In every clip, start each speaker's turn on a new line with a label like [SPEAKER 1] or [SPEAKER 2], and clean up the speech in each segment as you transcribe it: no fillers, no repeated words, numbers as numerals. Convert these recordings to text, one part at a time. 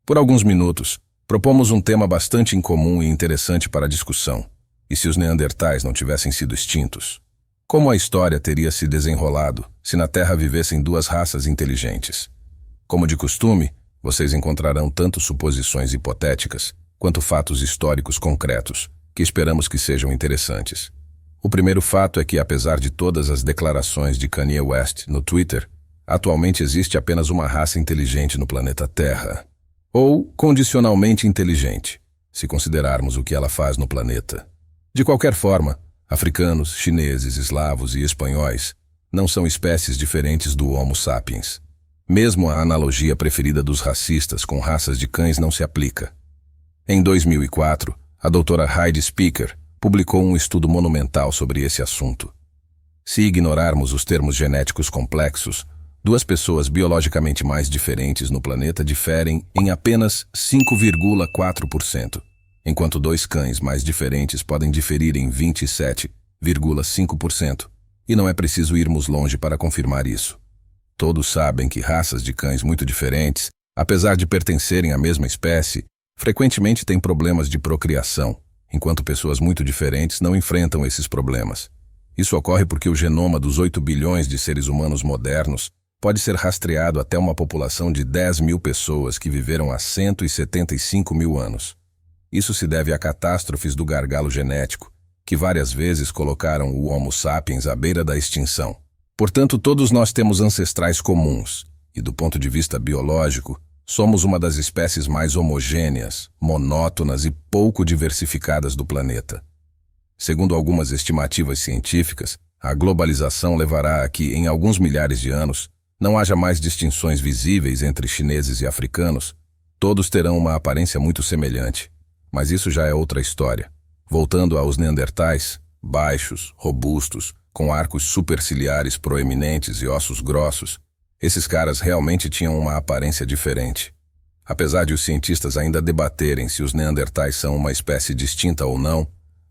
[SPEAKER 1] Por alguns minutos, propomos um tema bastante incomum e interessante para a discussão. E se os neandertais não tivessem sido extintos? Como a história teria se desenrolado se na Terra vivessem duas raças inteligentes? Como de costume, vocês encontrarão tanto suposições hipotéticas quanto fatos históricos concretos, que esperamos que sejam interessantes. O primeiro fato é que, apesar de todas as declarações de Kanye West no Twitter, atualmente existe apenas uma raça inteligente no planeta Terra. Ou condicionalmente inteligente, se considerarmos o que ela faz no planeta. De qualquer forma, africanos, chineses, eslavos e espanhóis não são espécies diferentes do Homo sapiens. Mesmo a analogia preferida dos racistas com raças de cães não se aplica. Em 2004, a doutora Heidi Speaker publicou um estudo monumental sobre esse assunto. Se ignorarmos os termos genéticos complexos, duas pessoas biologicamente mais diferentes no planeta diferem em apenas 5,4%, enquanto dois cães mais diferentes podem diferir em 27,5%, e não é preciso irmos longe para confirmar isso. Todos sabem que raças de cães muito diferentes, apesar de pertencerem à mesma espécie, frequentemente têm problemas de procriação, enquanto pessoas muito diferentes não enfrentam esses problemas. Isso ocorre porque o genoma dos 8 bilhões de seres humanos modernos pode ser rastreado até uma população de 10 mil pessoas que viveram há 175 mil anos. Isso se deve a catástrofes do gargalo genético, que várias vezes colocaram o Homo sapiens à beira da extinção. Portanto, todos nós temos ancestrais comuns, e do ponto de vista biológico, somos uma das espécies mais homogêneas, monótonas e pouco diversificadas do planeta. Segundo algumas estimativas científicas, a globalização levará a que, em alguns milhares de anos, não haja mais distinções visíveis entre chineses e africanos. Todos terão uma aparência muito semelhante. Mas isso já é outra história. Voltando aos neandertais, baixos, robustos, com arcos superciliares proeminentes e ossos grossos, esses caras realmente tinham uma aparência diferente. Apesar de os cientistas ainda debaterem se os neandertais são uma espécie distinta ou não,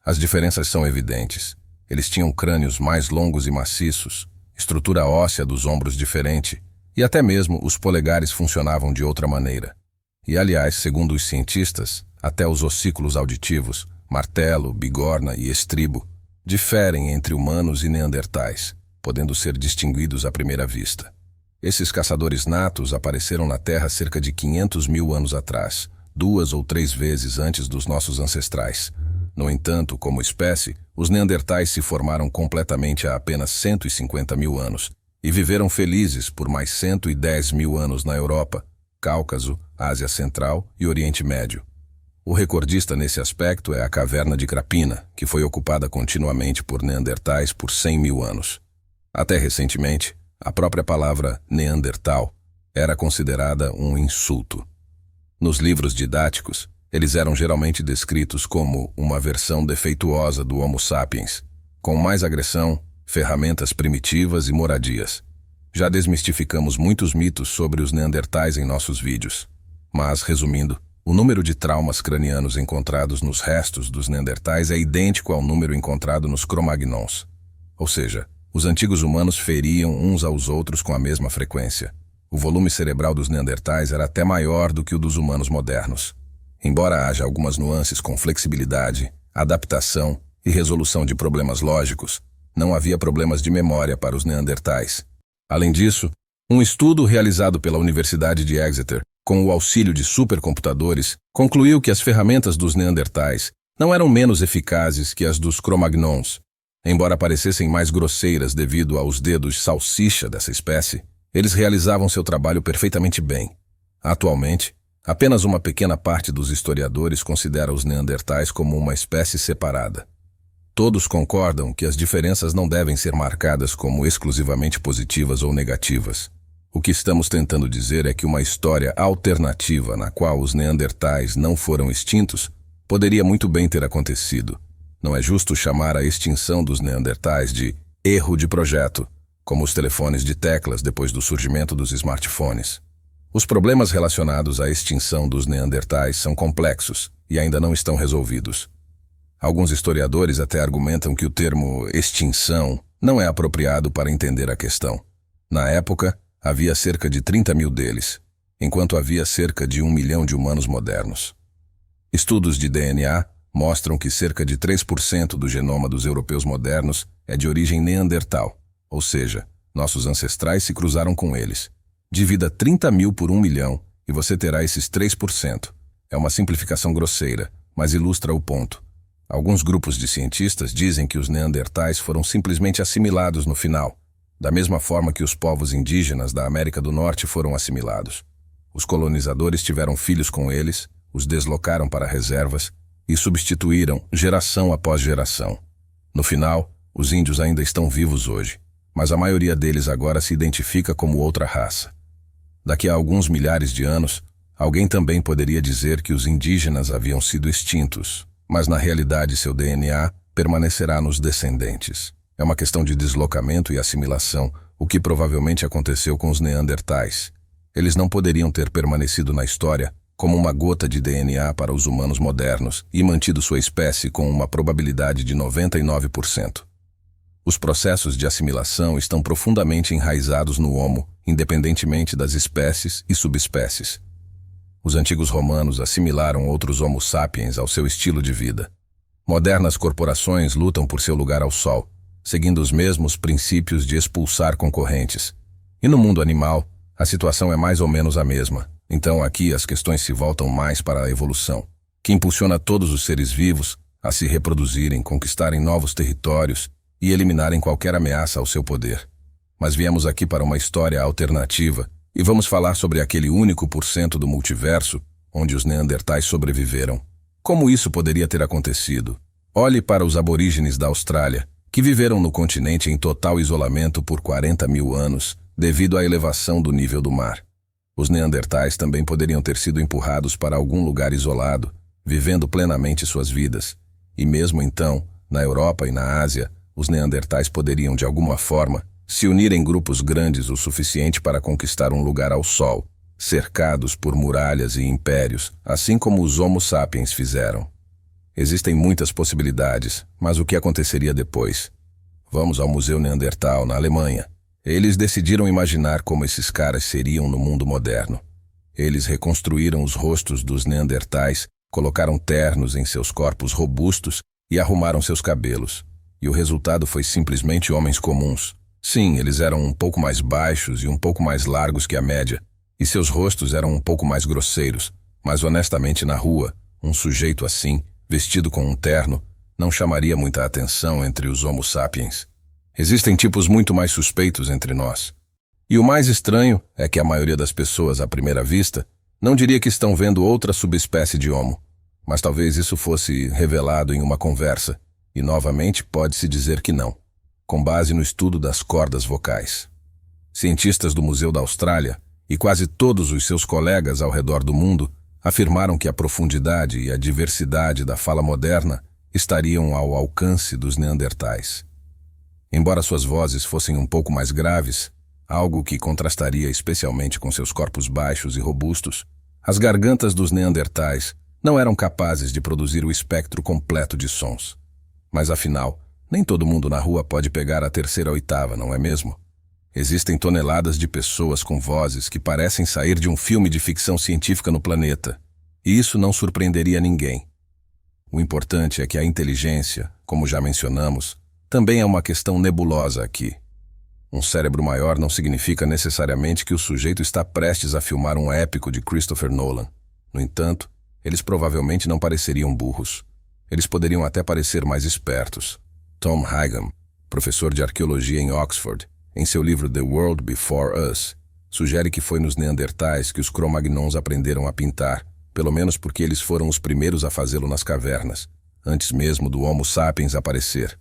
[SPEAKER 1] as diferenças são evidentes. Eles tinham crânios mais longos e maciços, estrutura óssea dos ombros diferente, e até mesmo os polegares funcionavam de outra maneira. E aliás, segundo os cientistas, até os ossículos auditivos, martelo, bigorna e estribo, diferem entre humanos e neandertais, podendo ser distinguidos à primeira vista. Esses caçadores natos apareceram na Terra cerca de 500 mil anos atrás, 2 ou 3 vezes antes dos nossos ancestrais. No entanto, como espécie, os neandertais se formaram completamente há apenas 150 mil anos e viveram felizes por mais 110 mil anos na Europa, Cáucaso, Ásia Central e Oriente Médio. O recordista nesse aspecto é a caverna de Krapina, que foi ocupada continuamente por neandertais por 100 mil anos. Até recentemente, a própria palavra Neandertal era considerada um insulto. Nos livros didáticos, eles eram geralmente descritos como uma versão defeituosa do Homo sapiens, com mais agressão, ferramentas primitivas e moradias. Já desmistificamos muitos mitos sobre os neandertais em nossos vídeos. Mas, resumindo, o número de traumas cranianos encontrados nos restos dos neandertais é idêntico ao número encontrado nos Cro-Magnons. Ou seja, os antigos humanos feriam uns aos outros com a mesma frequência. O volume cerebral dos neandertais era até maior do que o dos humanos modernos. Embora haja algumas nuances com flexibilidade, adaptação e resolução de problemas lógicos, não havia problemas de memória para os neandertais. Além disso, um estudo realizado pela Universidade de Exeter, com o auxílio de supercomputadores, concluiu que as ferramentas dos neandertais não eram menos eficazes que as dos Cro-Magnons. Embora parecessem mais grosseiras devido aos dedos salsicha dessa espécie, eles realizavam seu trabalho perfeitamente bem. Atualmente, apenas uma pequena parte dos historiadores considera os neandertais como uma espécie separada. Todos concordam que as diferenças não devem ser marcadas como exclusivamente positivas ou negativas. O que estamos tentando dizer é que uma história alternativa na qual os neandertais não foram extintos poderia muito bem ter acontecido. Não é justo chamar a extinção dos neandertais de erro de projeto, como os telefones de teclas depois do surgimento dos smartphones. Os problemas relacionados à extinção dos neandertais são complexos e ainda não estão resolvidos. Alguns historiadores até argumentam que o termo extinção não é apropriado para entender a questão. Na época, havia cerca de 30 mil deles. enquanto havia cerca de 1 milhão de humanos modernos. Estudos de DNA mostram que cerca de 3% do genoma dos europeus modernos é de origem neandertal, ou seja, nossos ancestrais se cruzaram com eles. Divida 30 mil por 1 milhão e você terá esses 3%. É uma simplificação grosseira, mas ilustra o ponto. Alguns grupos de cientistas dizem que os neandertais foram simplesmente assimilados no final, da mesma forma que os povos indígenas da América do Norte foram assimilados. Os colonizadores tiveram filhos com eles, os deslocaram para reservas e substituíram geração após geração. No final, os índios ainda estão vivos hoje, mas a maioria deles agora se identifica como outra raça. Daqui a alguns milhares de anos, alguém também poderia dizer que os indígenas haviam sido extintos, mas na realidade seu DNA permanecerá nos descendentes. É uma questão de deslocamento e assimilação, o que provavelmente aconteceu com os neandertais. Eles não poderiam ter permanecido na história como uma gota de DNA para os humanos modernos e mantido sua espécie com uma probabilidade de 99%. Os processos de assimilação estão profundamente enraizados no Homo, independentemente das espécies e subespécies. Os antigos romanos assimilaram outros Homo sapiens ao seu estilo de vida. Modernas corporações lutam por seu lugar ao sol, seguindo os mesmos princípios de expulsar concorrentes. E no mundo animal, a situação é mais ou menos a mesma. Então aqui as questões se voltam mais para a evolução, que impulsiona todos os seres vivos a se reproduzirem, conquistarem novos territórios e eliminarem qualquer ameaça ao seu poder. Mas viemos aqui para uma história alternativa e vamos falar sobre aquele único % do multiverso onde os neandertais sobreviveram. Como isso poderia ter acontecido? Olhe para os aborígenes da Austrália, que viveram no continente em total isolamento por 40 mil anos devido à elevação do nível do mar. Os neandertais também poderiam ter sido empurrados para algum lugar isolado, vivendo plenamente suas vidas. E mesmo então, na Europa e na Ásia, os neandertais poderiam, de alguma forma, se unir em grupos grandes o suficiente para conquistar um lugar ao sol, cercados por muralhas e impérios, assim como os Homo sapiens fizeram. Existem muitas possibilidades, mas o que aconteceria depois? Vamos ao Museu Neandertal, na Alemanha. Eles decidiram imaginar como esses caras seriam no mundo moderno. Eles reconstruíram os rostos dos neandertais, colocaram ternos em seus corpos robustos e arrumaram seus cabelos. E o resultado foi simplesmente homens comuns. Sim, eles eram um pouco mais baixos e um pouco mais largos que a média, e seus rostos eram um pouco mais grosseiros, mas honestamente na rua, um sujeito assim, vestido com um terno, não chamaria muita atenção entre os Homo sapiens. Existem tipos muito mais suspeitos entre nós. E o mais estranho é que a maioria das pessoas, à primeira vista, não diria que estão vendo outra subespécie de Homo. Mas talvez isso fosse revelado em uma conversa, e novamente pode-se dizer que não, com base no estudo das cordas vocais. Cientistas do Museu da Austrália e quase todos os seus colegas ao redor do mundo afirmaram que a profundidade e a diversidade da fala moderna estariam ao alcance dos neandertais. Embora suas vozes fossem um pouco mais graves, algo que contrastaria especialmente com seus corpos baixos e robustos, as gargantas dos neandertais não eram capazes de produzir o espectro completo de sons. Mas afinal, nem todo mundo na rua pode pegar a terceira oitava, não é mesmo? Existem toneladas de pessoas com vozes que parecem sair de um filme de ficção científica no planeta, e isso não surpreenderia ninguém. O importante é que a inteligência, como já mencionamos, também é uma questão nebulosa aqui. Um cérebro maior não significa necessariamente que o sujeito está prestes a filmar um épico de Christopher Nolan. No entanto, eles provavelmente não pareceriam burros. Eles poderiam até parecer mais espertos. Tom Higham, professor de arqueologia em Oxford, em seu livro The World Before Us, sugere que foi nos neandertais que os Cro-Magnons aprenderam a pintar, pelo menos porque eles foram os primeiros a fazê-lo nas cavernas, antes mesmo do Homo sapiens aparecer.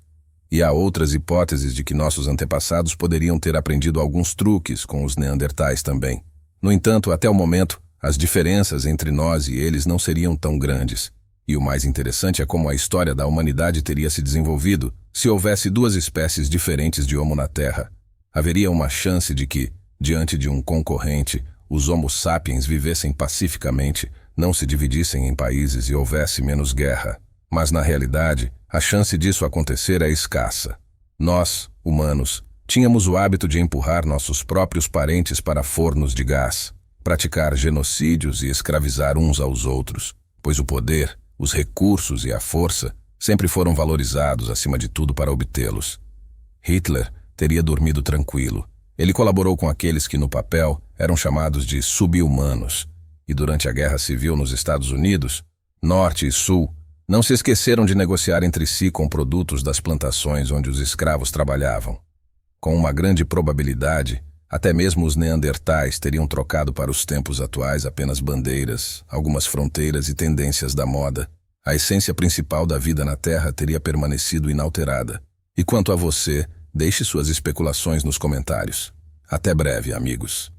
[SPEAKER 1] E há outras hipóteses de que nossos antepassados poderiam ter aprendido alguns truques com os neandertais também. No entanto, até o momento, as diferenças entre nós e eles não seriam tão grandes. E o mais interessante é como a história da humanidade teria se desenvolvido se houvesse duas espécies diferentes de Homo na Terra. Haveria uma chance de que, diante de um concorrente, os Homo sapiens vivessem pacificamente, não se dividissem em países e houvesse menos guerra. Mas na realidade, a chance disso acontecer é escassa. Nós, humanos, tínhamos o hábito de empurrar nossos próprios parentes para fornos de gás. praticar genocídios e escravizar uns aos outros, pois o poder, os recursos e a força sempre foram valorizados acima de tudo para obtê-los. Hitler teria dormido tranquilo. Ele colaborou com aqueles que no papel eram chamados de sub-humanos, e durante a Guerra Civil nos Estados Unidos, Norte e Sul, não se esqueceram de negociar entre si com produtos das plantações onde os escravos trabalhavam. Com uma grande probabilidade, até mesmo os neandertais teriam trocado para os tempos atuais apenas bandeiras, algumas fronteiras e tendências da moda. A essência principal da vida na Terra teria permanecido inalterada. E quanto a você, deixe suas especulações nos comentários. Até breve, amigos.